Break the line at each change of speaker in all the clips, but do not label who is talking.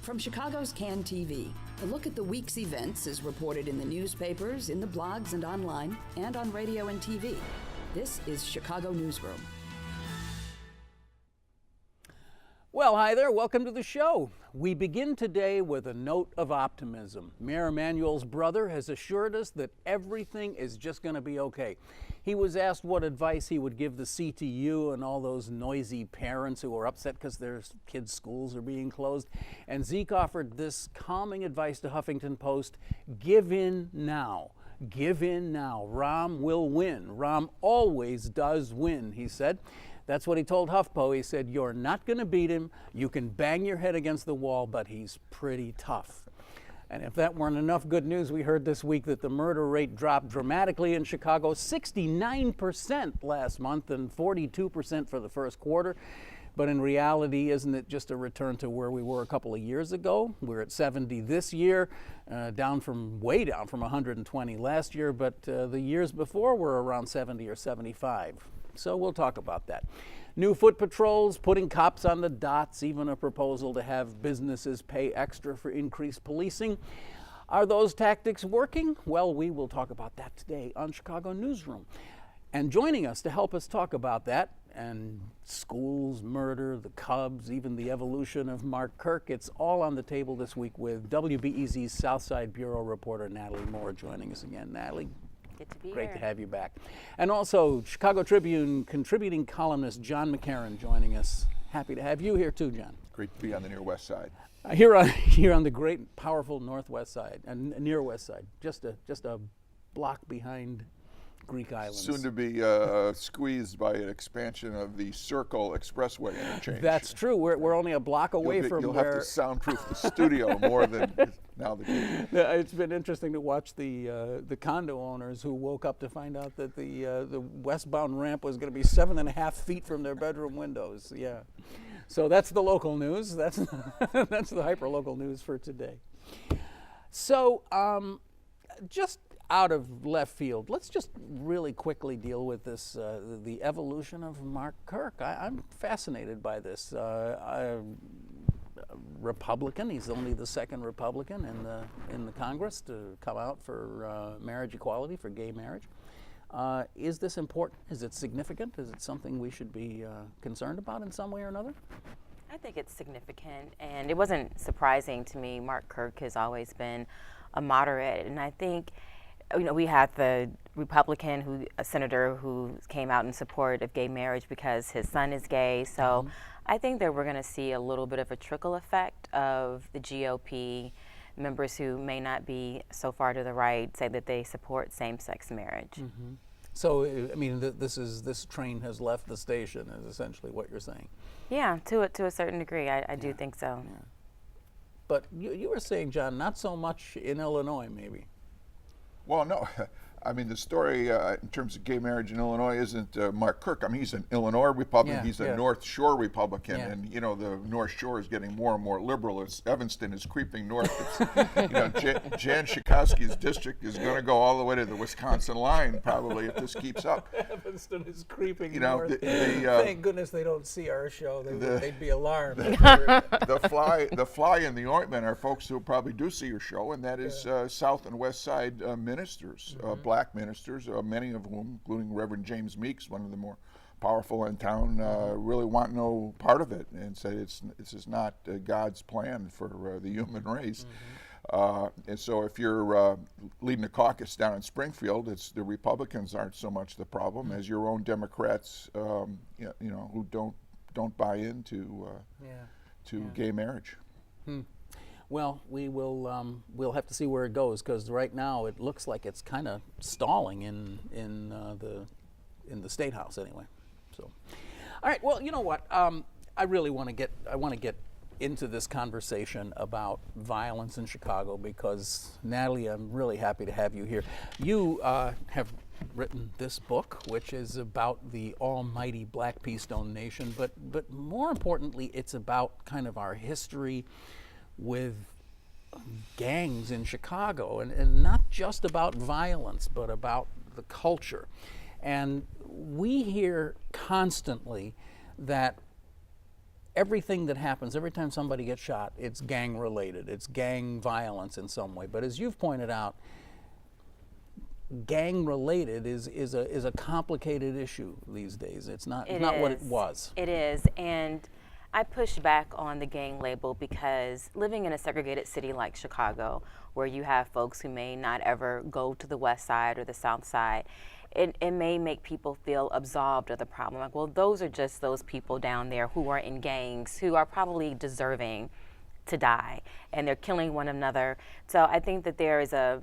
From Chicago's Can TV, a look at the week's events is reported in the newspapers, in the blogs and online, and on radio and TV. This is Chicago Newsroom.
Well, hi there. Welcome to the show. We begin today with a note of optimism. Mayor Emanuel's brother has assured us that everything is just going to be okay. He was asked what advice he would give the CTU and all those noisy parents who are upset because their kids' schools are being closed. And Zeke offered this calming advice to Huffington Post: give in now. Give in now. Rahm will win. Rahm always does win, he said. That's what he told HuffPo. He said, you're not going to beat him. You can bang your head against the wall, but he's pretty tough. And if that weren't enough good news, we heard this week that the murder rate dropped dramatically in Chicago, 69% last month and 42% for the first quarter. But in reality, isn't it just a return to where we were a couple of years ago? We're at 70 this year, way down from 120 last year, but the years before were around 70 or 75. So we'll talk about that. New foot patrols, putting cops on the dots, even a proposal to have businesses pay extra for increased policing. Are those tactics working? Well, we will talk about that today on Chicago Newsroom. And joining us to help us talk about that, and schools, murder, the Cubs, even the evolution of Mark Kirk, it's all on the table this week with WBEZ's Southside Bureau reporter Natalie Moore joining us again. Natalie,
good to be
great
here.
to have you back. And also Chicago Tribune contributing columnist John McCarron joining us. Happy to have you here too, John.
Great to be on the near west side.
Here on the great, powerful northwest side and near west side, just a block behind Greek Islands.
Soon to be squeezed by an expansion of the Circle Expressway interchange.
That's true. We're only a block away from
you'll
where...
You'll have to soundproof the studio more than now the case.
It's been interesting to watch the condo owners who woke up to find out that the westbound ramp was going to be 7.5 feet from their bedroom windows. Yeah. So that's the local news. That's that's the hyper-local news for today. So just out of left field, let's just really quickly deal with this, the evolution of Mark Kirk. I'm fascinated by this. Republican, he's only the second Republican in the Congress to come out for marriage equality, for gay marriage. Is this important? Is it significant? Is it something we should be concerned about in some way or another?
I think it's significant, and it wasn't surprising to me. Mark Kirk has always been a moderate, and I think, we had the Republican a senator who came out in support of gay marriage because his son is gay. So I think that we're going to see a little bit of a trickle effect of the GOP members who may not be so far to the right say that they support same-sex marriage.
Mm-hmm. So, I mean, this train has left the station, is essentially what you're saying.
Yeah, to a certain degree, I do think so.
Yeah. But you were saying, John, not so much in Illinois, maybe.
Well, no. I mean, the story in terms of gay marriage in Illinois isn't Mark Kirk. I mean, he's an Illinois Republican. He's a North Shore Republican. And, the North Shore is getting more and more liberal. Evanston is creeping north. Jan Schakowsky's district is going to go all the way to the Wisconsin line, probably, if this keeps up.
Evanston is creeping
north.
Thank goodness they don't see our show. They'd be alarmed.
The fly in the ointment are folks who probably do see your show, and that is South and West Side ministers. Black ministers, many of whom, including Reverend James Meeks, one of the more powerful in town, really want no part of it and say this is not God's plan for the human race. And so if you're leading a caucus down in Springfield, it's the Republicans aren't so much the problem as your own Democrats, who don't buy into gay marriage.
Well, we'll have to see where it goes, because right now it looks like it's kind of stalling in the State House anyway. So, all right. Well, you know what? I really want to get into this conversation about violence in Chicago because, Natalie, I'm really happy to have you here. You have written this book, which is about the almighty Black Pea Stone Nation, but more importantly, it's about kind of our history with gangs in Chicago, and not just about violence, but about the culture. And we hear constantly that everything that happens, every time somebody gets shot, it's gang related, it's gang violence in some way. But as you've pointed out, gang related is a complicated issue these days. It's not what it was.
It is, and I push back on the gang label because living in a segregated city like Chicago, where you have folks who may not ever go to the west side or the south side, it may make people feel absolved of the problem. Like, well, those are just those people down there who are in gangs who are probably deserving to die, and they're killing one another. So I think that there is a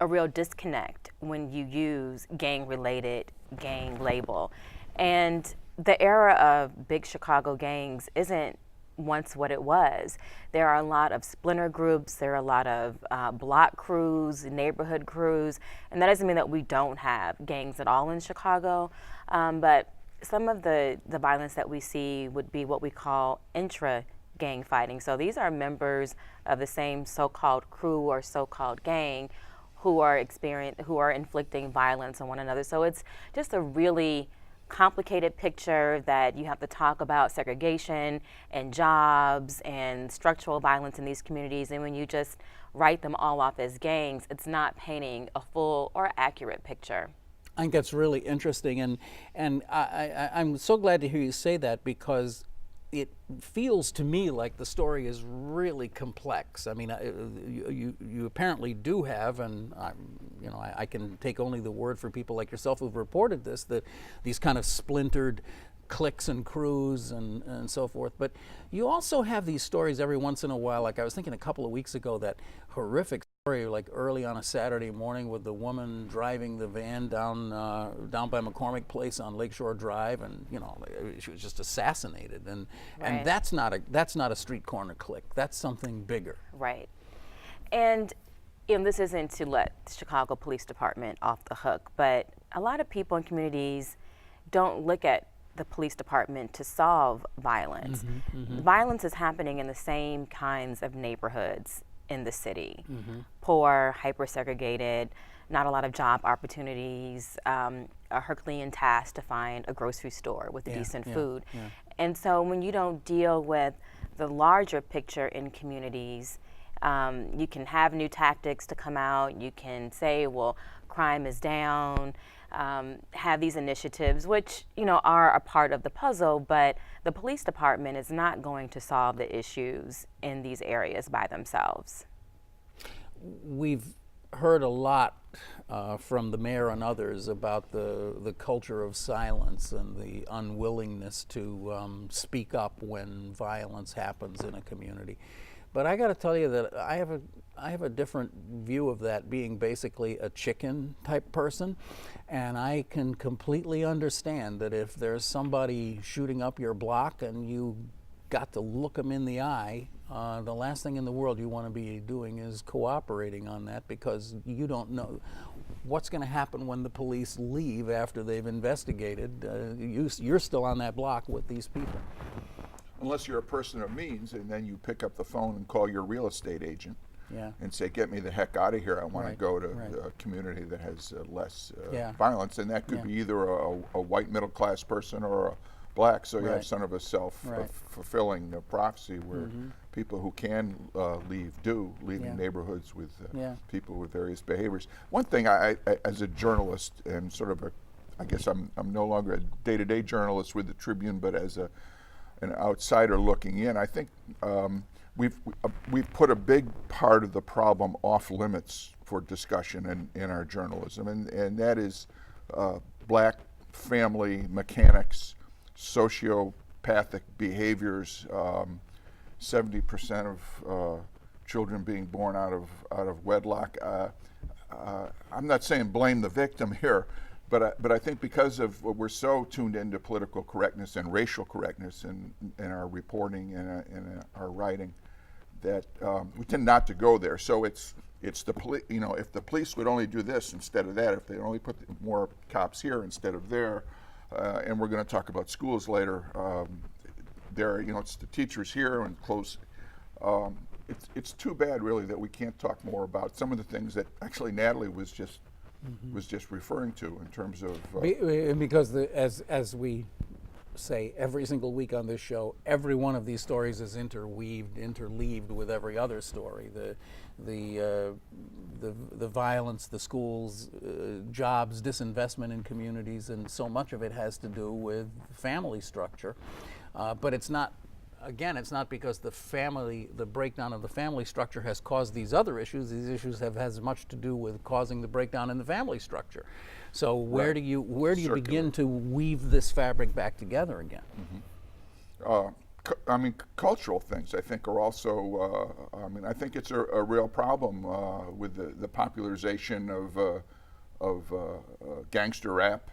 real disconnect when you use gang-related gang label. And the era of big Chicago gangs isn't once what it was. There are a lot of splinter groups, there are a lot of block crews, neighborhood crews, and that doesn't mean that we don't have gangs at all in Chicago, but some of the violence that we see would be what we call intra-gang fighting. So these are members of the same so-called crew or so-called gang who are inflicting violence on one another. So it's just a really complicated picture that you have to talk about segregation and jobs and structural violence in these communities, and when you just write them all off as gangs, it's not painting a full or accurate picture.
I think that's really interesting, and I'm so glad to hear you say that, because it feels to me like the story is really complex. I mean, you apparently do have, and I can take only the word for people like yourself who've reported this, that these kind of splintered cliques and crews and so forth. But you also have these stories every once in a while. Like I was thinking a couple of weeks ago, that horrific story, like early on a Saturday morning, with the woman driving the van down by McCormick Place on Lakeshore Drive, and she was just assassinated. And
Right.
and that's not a street corner clique. That's something bigger.
Right. And this isn't to let the Chicago Police Department off the hook, but a lot of people in communities don't look at the police department to solve violence. Violence is happening in the same kinds of neighborhoods in the city. Poor, hyper-segregated, not a lot of job opportunities, a Herculean task to find a grocery store with decent food. And so when you don't deal with the larger picture in communities, you can have new tactics to come out. You can say, well, crime is down, have these initiatives, which are a part of the puzzle, but the police department is not going to solve the issues in these areas by themselves.
We've heard a lot from the mayor and others about the culture of silence and the unwillingness to speak up when violence happens in a community. But I got to tell you that I have a different view of that, being basically a chicken type person, and I can completely understand that if there's somebody shooting up your block and you got to look them in the eye, the last thing in the world you want to be doing is cooperating on that, because you don't know what's going to happen when the police leave after they've investigated. You're still on that block with these people.
Unless you're a person of means, and then you pick up the phone and call your real estate agent and say, get me the heck out of here. I want to go to a community that has less violence. And that could be either a white middle class person or a black. So you have sort of a self-fulfilling prophecy where people who can leave do, leaving neighborhoods with people with various behaviors. One thing I as a journalist, and sort of I guess I'm no longer a day-to-day journalist with the Tribune, but as an outsider looking in, I think we've put a big part of the problem off limits for discussion in our journalism, and that is black family mechanics, sociopathic behaviors, 70% of children being born out of wedlock. I'm not saying blame the victim here, but I think because of we're so tuned into political correctness and racial correctness in our reporting and in our writing, that we tend not to go there. So it's the police. If the police would only do this instead of that, if they only put more cops here instead of there, and we're going to talk about schools later. It's the teachers here and close. It's too bad, really, that we can't talk more about some of the things that actually Natalie was just referring to in terms of
because as we say every single week on this show, every one of these stories is interleaved with every other story. The violence, the schools, jobs, disinvestment in communities, and so much of it has to do with family structure. But it's not. Again, it's not because the breakdown of the family structure has caused these other issues. These issues have as much to do with causing the breakdown in the family structure. So where do you begin to weave this fabric back together again?
I mean, cultural things I think are also. I think it's a real problem with the popularization of gangster rap.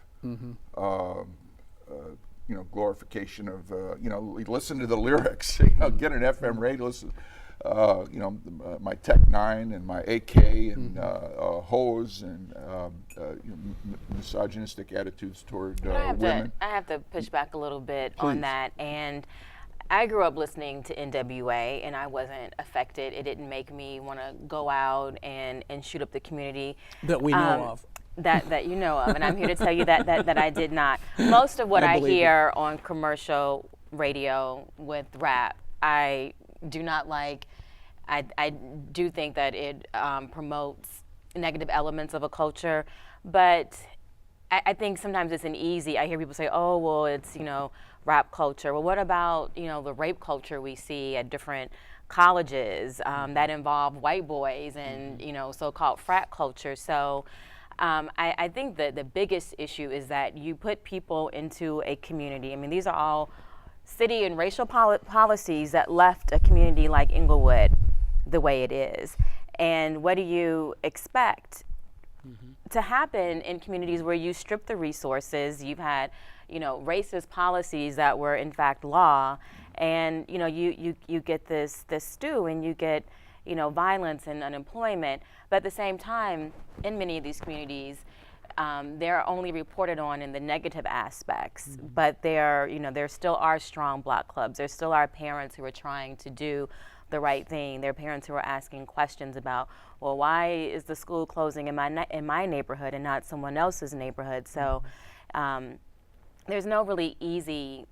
Glorification of, listen to the lyrics, get an FM radio, listen, my Tech 9 and my AK and hose and misogynistic attitudes toward women.
I have to push back a little bit on that. And I grew up listening to NWA, and I wasn't affected. It didn't make me want to go out and shoot up the community.
That we know of.
That you know of, and I'm here to tell you that I did not. Most of what I hear on commercial radio with rap, I do not like. I do think that it promotes negative elements of a culture, but I think sometimes it's I hear people say, oh, well, it's, rap culture. Well, what about, the rape culture we see at different colleges that involve white boys and, so-called frat culture. So I think that the biggest issue is that you put people into a community. I mean, these are all city and racial policies that left a community like Inglewood the way it is. And what do you expect to happen in communities where you strip the resources? You've had, racist policies that were in fact law, and you get this stew, and you get violence and unemployment. But at the same time, in many of these communities, they're only reported on in the negative aspects. But there still are strong block clubs. There still are parents who are trying to do the right thing. There are parents who are asking questions about, well, why is the school closing in my neighborhood and not someone else's neighborhood? So there's no really easy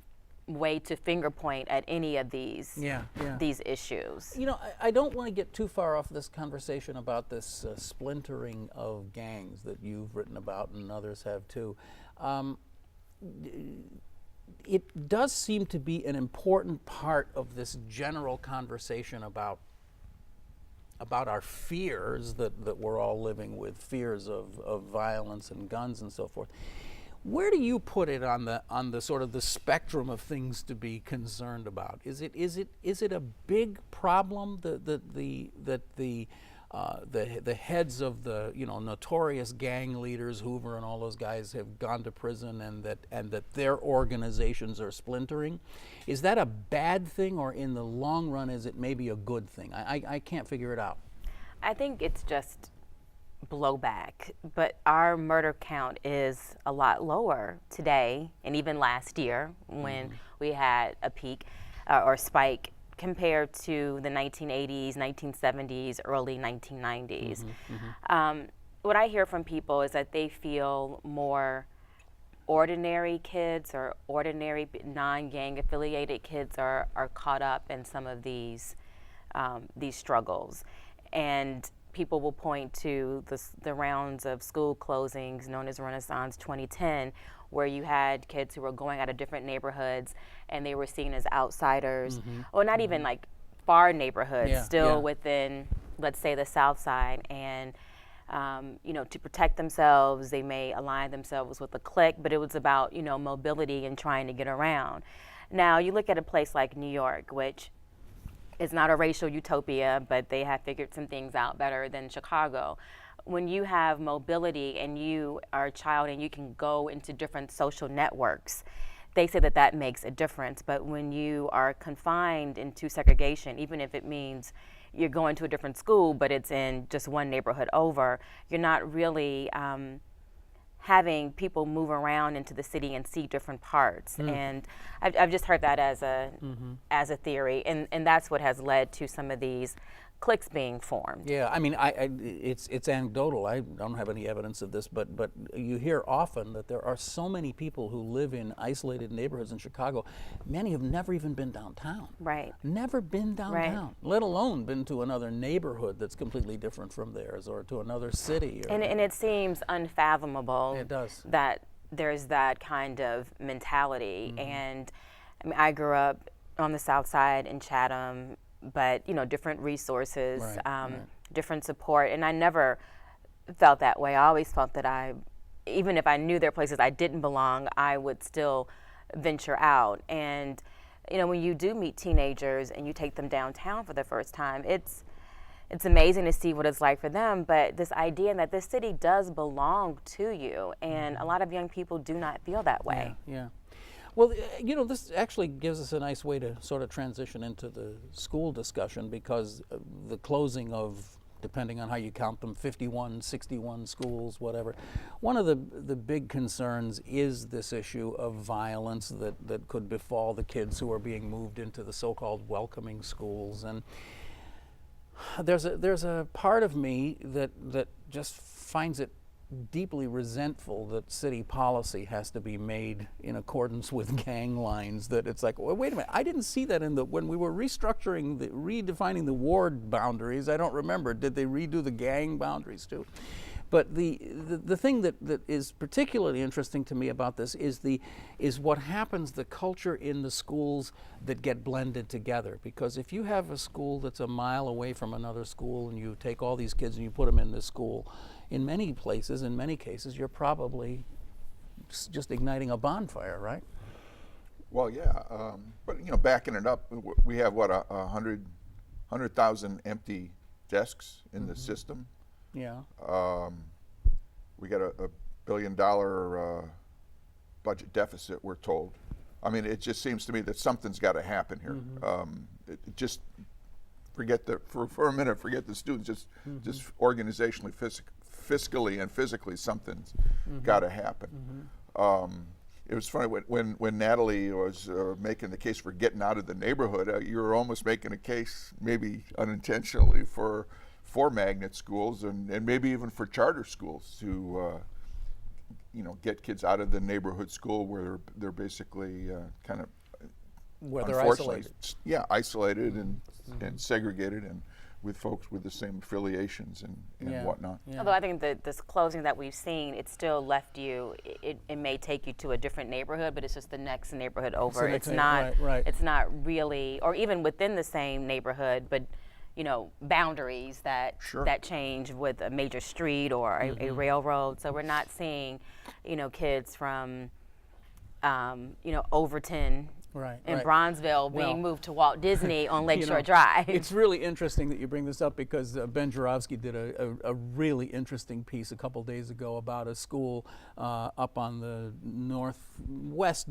way to finger point at any of these issues.
I don't want to get too far off this conversation about this splintering of gangs that you've written about and others have too. It does seem to be an important part of this general conversation about our fears that we're all living with, fears of violence and guns and so forth. Where do you put it on the sort of the spectrum of things to be concerned about? Is it a big problem that the heads of the notorious gang leaders, Hoover and all those guys, have gone to prison, and that their organizations are splintering? Is that a bad thing, or in the long run is it maybe a good thing? I can't figure it out.
I think it's just blowback, but our murder count is a lot lower today, and even last year when we had a peak or spike compared to the 1980s, 1970s, early 1990s. What I hear from people is that they feel more ordinary kids or ordinary non-gang affiliated kids are caught up in some of these struggles. And people will point to the rounds of school closings known as Renaissance 2010, where you had kids who were going out of different neighborhoods and they were seen as outsiders, or not even like far neighborhoods, within, let's say, the South Side. And to protect themselves, they may align themselves with a clique, but it was about mobility and trying to get around. Now you look at a place like New York, which is not a racial utopia, but they have figured some things out better than Chicago. When you have mobility and you are a child and you can go into different social networks, they say that makes a difference. But when you are confined into segregation, even if it means you're going to a different school, but it's in just one neighborhood over, you're not really having people move around into the city and see different parts. And I've just heard that as a theory, and that's what has led to some of these cliques being formed.
Yeah, I mean, it's anecdotal. I don't have any evidence of this, but you hear often that there are so many people who live in isolated neighborhoods in Chicago. Many have never even been downtown.
Right.
Never been downtown, let alone been to another neighborhood that's completely different from theirs, or to another city.
And it seems unfathomable.
It does.
That there's that kind of mentality. And I mean, I grew up on the South Side in Chatham, but different resources, different support, and I never felt that way. I always felt that even if I knew there are places I didn't belong, I would still venture out. And when you do meet teenagers and you take them downtown for the first time, it's amazing to see what it's like for them. But this idea that this city does belong to you, and a lot of young people do not feel that way.
Yeah. Well, this actually gives us a nice way to sort of transition into the school discussion, because the closing of, depending on how you count them, 51, 61 schools, whatever. One of the big concerns is this issue of violence that could befall the kids who are being moved into the so-called welcoming schools. And there's a part of me that just finds it deeply resentful that city policy has to be made in accordance with gang lines. That it's like, well, wait a minute, I didn't see that when we were redefining the ward boundaries. I don't remember. Did they redo the gang boundaries too? But the thing that is particularly interesting to me about this is what happens, the culture in the schools that get blended together. Because if you have a school that's a mile away from another school, and you take all these kids and you put them in this school, in many places, in many cases, you're probably just igniting a bonfire, right?
Well, yeah, but backing it up, we have 100,000 empty desks in the system.
Yeah.
We got a $1 billion budget deficit, we're told. I mean, it just seems to me that something's got to happen here. Just forget for a minute, forget the students. Just organizationally, fiscally, and physically, something's got to happen. It was funny when Natalie was making the case for getting out of the neighborhood. You were almost making a case, maybe unintentionally, for magnet schools and maybe even for charter schools to get kids out of the neighborhood school where they're basically kind of
where they're isolated.
Yeah, isolated and segregated, and with folks with the same affiliations and whatnot.
Yeah. Although I think this closing that we've seen, it still left you, it may take you to a different neighborhood, but it's just the next neighborhood over. It's not really, or even within the same neighborhood, but boundaries that change with a major street or a railroad. So we're not seeing, kids from, Overton in Bronzeville being moved to Walt Disney on Lakeshore Drive.
It's really interesting that you bring this up, because Ben Joravsky did a really interesting piece a couple days ago about a school up on the northwest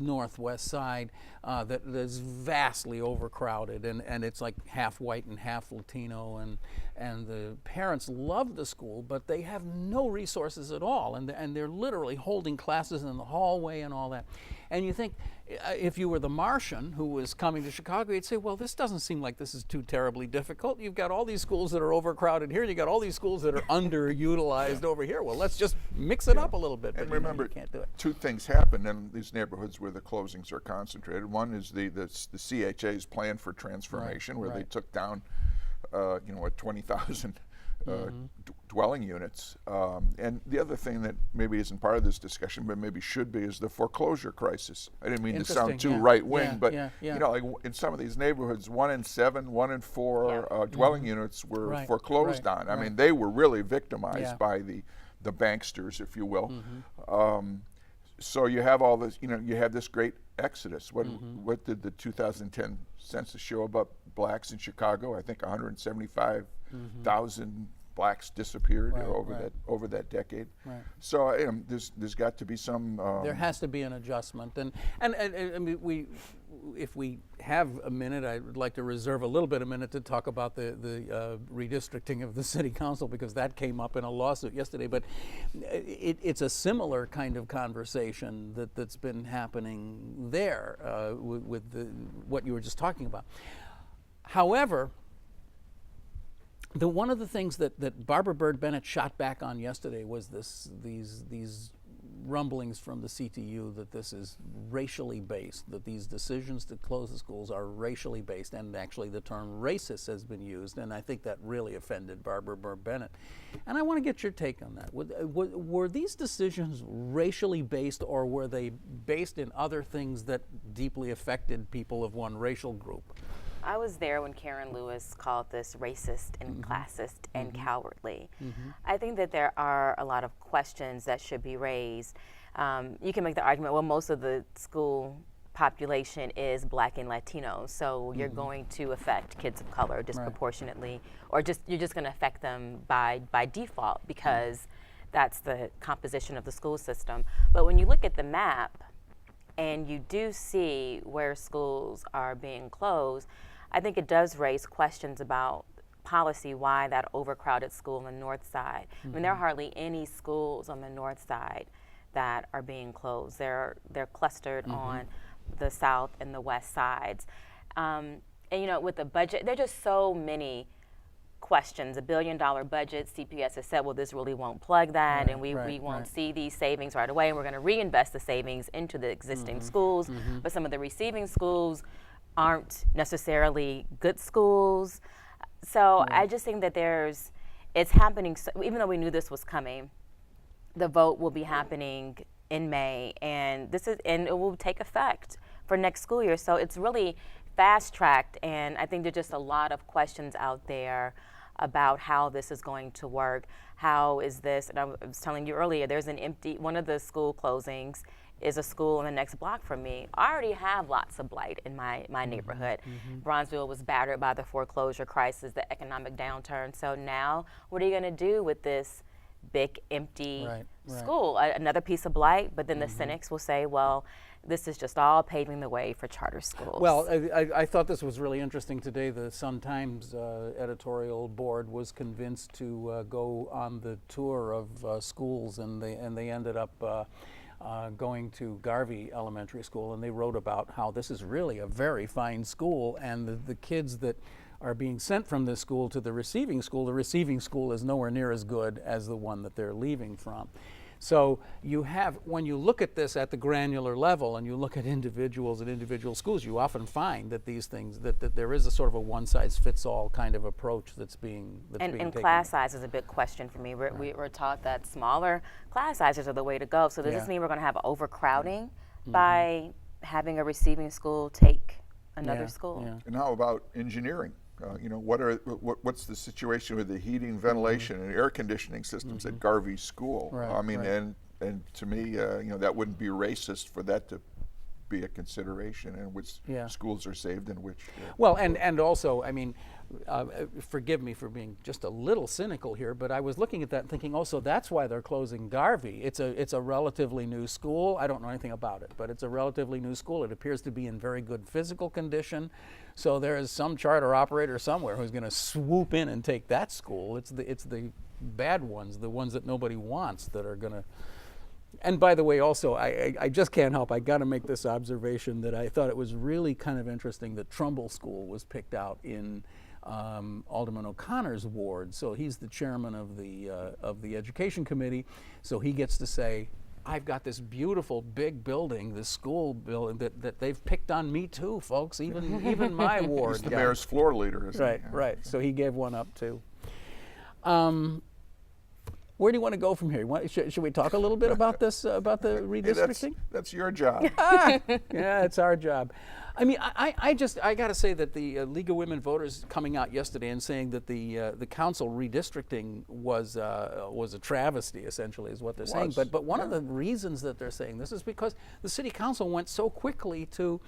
side that is vastly overcrowded, and it's like half white and half Latino, and the parents love the school, but they have no resources at all, and they're literally holding classes in the hallway and all that. And you think, if you were the Martian who was coming to Chicago, you'd say, well, this doesn't seem like this is too terribly difficult. You've got all these schools that are overcrowded here, and you've got all these schools that are underutilized over here. Well, let's just mix it up a little bit.
And
but
remember,
you can't do it.
Two things happen in these neighborhoods where the closings are concentrated. One is the CHA's plan for transformation, where they took down 20,000 dwelling units. And the other thing that maybe isn't part of this discussion, but maybe should be, is the foreclosure crisis. I didn't mean to sound too right-wing, but like in some of these neighborhoods, 1 in 7, 1 in 4 dwelling units were foreclosed on. I mean, they were really victimized by the banksters, if you will. So you have all this, you have this great exodus. What did the 2010 census show about blacks in Chicago? I think 175,000 blacks disappeared over that decade. So there's got to be some.
There has to be an adjustment, and I mean, if we have a minute, I'd like to reserve a little bit of minute to talk about the redistricting of the city council, because that came up in a lawsuit yesterday. But it's a similar kind of conversation that's been happening there with what you were just talking about. However, one of the things that Barbara Byrd Bennett shot back on yesterday was these rumblings from the CTU that this is racially based, that these decisions to close the schools are racially based, and actually the term racist has been used, and I think that really offended Barbara Byrd Bennett. And I want to get your take on that. Were these decisions racially based, or were they based in other things that deeply affected people of one racial group?
I was there when Karen Lewis called this racist and classist and cowardly. I think that there are a lot of questions that should be raised. You can make the argument, well, most of the school population is Black and Latino, so you're going to affect kids of color disproportionately, or you're just going to affect them by default because that's the composition of the school system. But when you look at the map and you do see where schools are being closed, I think it does raise questions about policy, why that overcrowded school on the north side. I mean, there are hardly any schools on the north side that are being closed. They're clustered on the south and the west sides. And you know, with the budget, there are just so many questions. $1 billion budget, CPS has said, well, this really won't plug that, and we won't see these savings right away, and we're going to reinvest the savings into the existing schools, but some of the receiving schools aren't necessarily good schools. So I just think that it's happening, even though we knew this was coming, the vote will be happening in May, and it will take effect for next school year. So it's really fast-tracked, and I think there's just a lot of questions out there about how this is going to work. How is this, and I was telling you earlier, there's one of the school closings is a school in the next block from me. I already have lots of blight in my neighborhood. Bronzeville was battered by the foreclosure crisis, the economic downturn. So now, what are you going to do with this big empty school? Another piece of blight, but then the cynics will say, well, this is just all paving the way for charter schools.
Well, I thought this was really interesting today. The Sun-Times editorial board was convinced to go on the tour of schools, and they ended up going to Garvey Elementary School, and they wrote about how this is really a very fine school, and the kids that are being sent from this school to the receiving school is nowhere near as good as the one that they're leaving from. So you have, when you look at this at the granular level and you look at individuals and individual schools, you often find that these things, that there is a sort of a one-size-fits-all kind of approach that's being taken.
And class size is a big question for me. We're taught that smaller class sizes are the way to go. So does this mean we're going to have overcrowding by having a receiving school take another school?
And how about engineering? You know, what's the situation with the heating, ventilation, and air conditioning systems at Garvey School? I mean, and to me, you know, that wouldn't be racist for that to be a consideration, and which schools are saved and which.
Well, and also, I mean, forgive me for being just a little cynical here, but I was looking at that and thinking, also, that's why they're closing Garvey. It's a relatively new school. I don't know anything about it, but it's a relatively new school. It appears to be in very good physical condition. So there is some charter operator somewhere who's going to swoop in and take that school. It's the bad ones, the ones that nobody wants, that are going to. And by the way, also, I just can't help, I got to make this observation that I thought it was really kind of interesting that Trumbull School was picked out in Alderman O'Connor's ward. So he's the chairman of the education committee. So he gets to say, I've got this beautiful big building, this school building that they've picked on me too, folks. Even my ward.
He's the mayor's floor leader, isn't he?
Right. So he gave one up too. Where do you want to go from here? Should we talk a little bit about this, about the redistricting?
That's your job.
Yeah, it's our job. I mean, I got to say that the League of Women Voters coming out yesterday and saying that the council redistricting was a travesty, essentially, is what they're saying. But one of the reasons that they're saying this is because the city council went so quickly to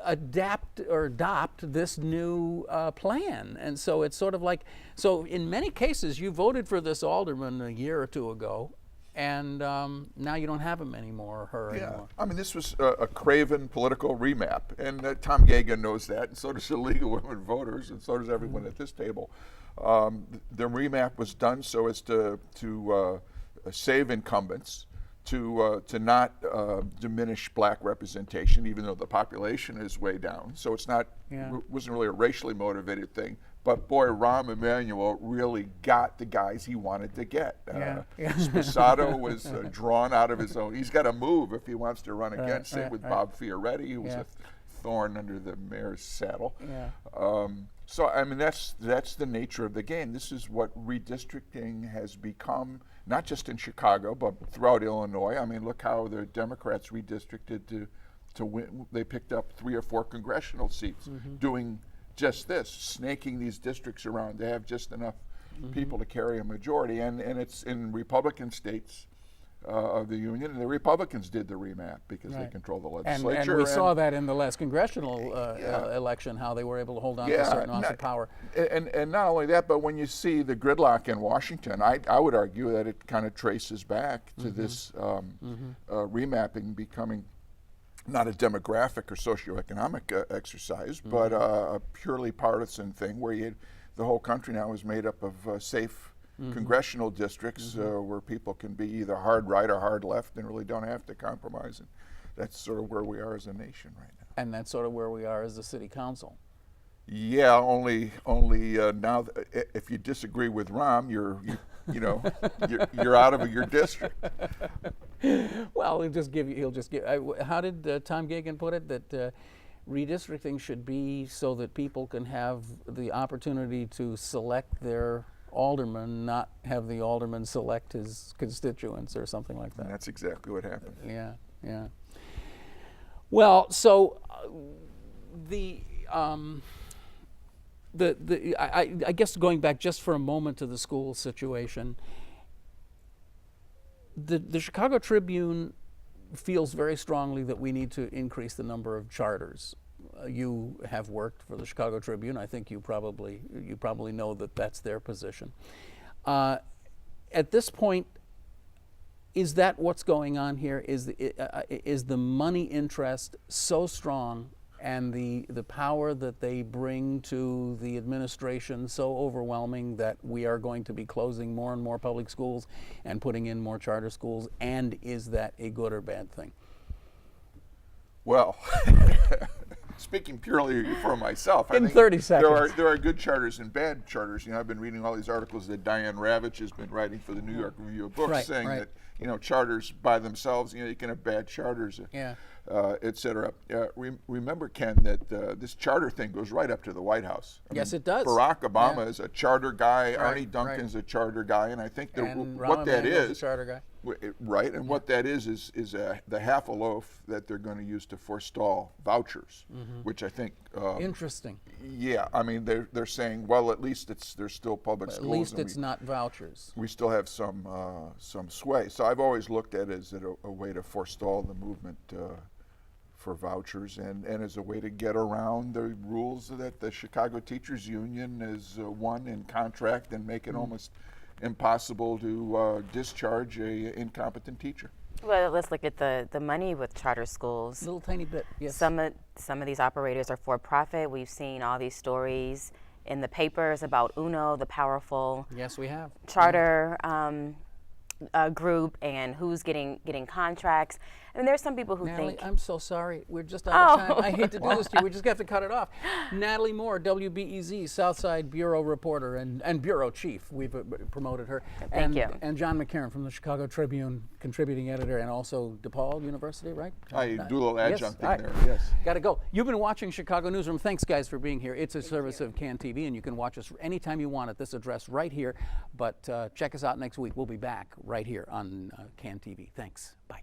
adapt or adopt this new plan. And so it's sort of like, so in many cases you voted for this alderman a year or two ago, and now you don't have him anymore, or her anymore. I mean,
this was a craven political remap, and Tom Gagan knows that, and so does the League of Women Voters, and so does everyone at this table. The remap was done so as to save incumbents, to not diminish black representation, even though the population is way down. So it's not wasn't really a racially motivated thing, But boy, Rahm Emanuel really got the guys he wanted to get.
Yeah.
Sposato was drawn out of his own. He's got to move if he wants to run again, say with Bob Fioretti, who was a thorn under the mayor's saddle.
Yeah.
So I mean, that's the nature of the game. This is what redistricting has become, not just in Chicago, but throughout Illinois. I mean, look how the Democrats redistricted to win. They picked up 3 or 4 congressional seats, doing just this, snaking these districts around to have just enough people to carry a majority. And it's in Republican states of the Union, and the Republicans did the remap because they control the legislature.
And we saw that in the last congressional election, how they were able to hold on to certain amounts of power.
And not only that, but when you see the gridlock in Washington, I would argue that it kind of traces back to this remapping becoming not a demographic or socioeconomic exercise, but a purely partisan thing where the whole country now is made up of safe congressional districts where people can be either hard right or hard left and really don't have to compromise. And that's sort of where we are as a nation right now.
And that's sort of where we are as a city council.
Yeah, only now if you disagree with Rahm, you're out of your district.
Well, he'll just give. How did Tom Gagan put it? That redistricting should be so that people can have the opportunity to select their alderman, not have the alderman select his constituents or something like that.
And that's exactly what happened.
Yeah. Well, so I guess going back just for a moment to the school situation, the Chicago Tribune feels very strongly that we need to increase the number of charters. You have worked for the Chicago Tribune. I think you probably know that that's their position. At this point, is that what's going on here? Is the money interest so strong and the power that they bring to the administration so overwhelming that we are going to be closing more and more public schools and putting in more charter schools? And is that a good or bad thing?
Well, speaking purely for myself, I think
30 seconds.
There are good charters and bad charters. You know, I've been reading all these articles that Diane Ravitch has been writing for the New York Review of Books, saying that charters by themselves, you can have bad charters. Et cetera. Remember, Ken, that this charter thing goes right up to the White House.
Yes, it does.
Barack Obama is a charter guy. Arnie Duncan's a charter guy, and I think what that is,
a charter guy.
Right, and what that is the half a loaf that they're going to use to forestall vouchers, which I think
interesting.
Yeah, I mean they're saying, well, at least there's still public schools.
At least it's not vouchers.
We still have some sway. So I've always looked at it as a way to forestall the movement for vouchers and as a way to get around the rules that the Chicago Teachers Union has won in contract and make it almost impossible to discharge a incompetent teacher.
Well, let's look at the money with charter schools.
A little tiny bit, yes.
Some of these operators are for profit. We've seen all these stories in the papers about UNO, the powerful
yes, we have
charter group, and who's getting contracts. And there's some people who
Natalie,
think,
I'm so sorry. We're just out of time. I hate to do this to you. We just have to cut it off. Natalie Moore, WBEZ Southside Bureau reporter and bureau chief. We've promoted her.
Thank you.
And John McCarron from the Chicago Tribune, contributing editor, and also DePaul University, right?
I do a little adjunct in there.
Yes. Got to go. You've been watching Chicago Newsroom. Thanks, guys, for being here. It's a service of CAN TV, and you can watch us anytime you want at this address right here. But check us out next week. We'll be back right here on CAN TV. Thanks. Bye.